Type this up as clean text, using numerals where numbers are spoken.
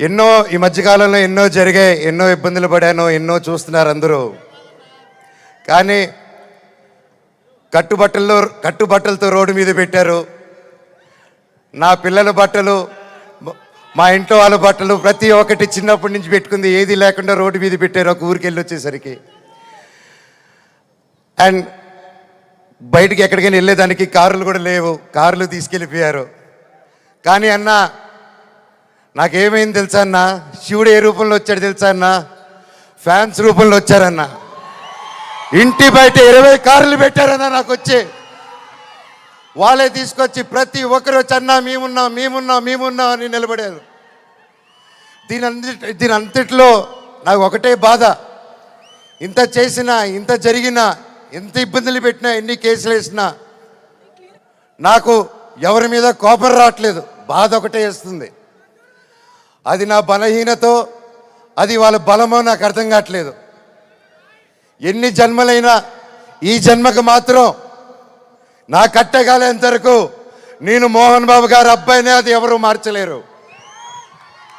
ఎన్నో ఈ మధ్యకాలంలో ఎన్నో జరిగాయి, ఎన్నో ఇబ్బందులు పడాను, ఎన్నో చూస్తున్నారు అందరూ. కానీ కట్టుబట్టలతో రోడ్డు మీద పెట్టారు. నా పిల్లల బట్టలు, మా ఇంట్లో వాళ్ళ బట్టలు ప్రతి ఒక్కటి చిన్నప్పటి నుంచి పెట్టుకుంది ఏది లేకుండా రోడ్డు మీద పెట్టారు ఒక ఊరికి వెళ్ళి వచ్చేసరికి. అండ్ బయటికి ఎక్కడికైనా వెళ్ళేదానికి కార్లు కూడా లేవు, కార్లు తీసుకెళ్ళిపోయారు. కానీ అన్న నాకేమైంది తెలుసా అన్న, శివుడు ఏ రూపంలో వచ్చాడు తెలుసా అన్న, ఫ్యాన్స్ రూపంలో వచ్చారన్న. ఇంటి బయట 20 కార్లు పెట్టారన్న నాకు వచ్చి. వాళ్ళే తీసుకొచ్చి ప్రతి ఒక్కరు వచ్చి అన్నా మేమున్నాం అని నిలబడారు. దీని అంతట్లో నాకు ఒకటే బాధ, ఇంత చేసినా, ఇంత జరిగినా, ఎంత ఇబ్బందులు పెట్టినా, ఎన్ని కేసులు వేసినా నాకు ఎవరి మీద కోపం రావట్లేదు, బాధ ఒకటే వేస్తుంది. అది నా బలహీనతో, అది వాళ్ళ బలమో నాకు అర్థం కావట్లేదు. ఎన్ని జన్మలైనా ఈ జన్మకు మాత్రం నా కట్టగాలేంత వరకు నేను మోహన్ బాబు గారి అబ్బాయినే, అది ఎవరు మార్చలేరు.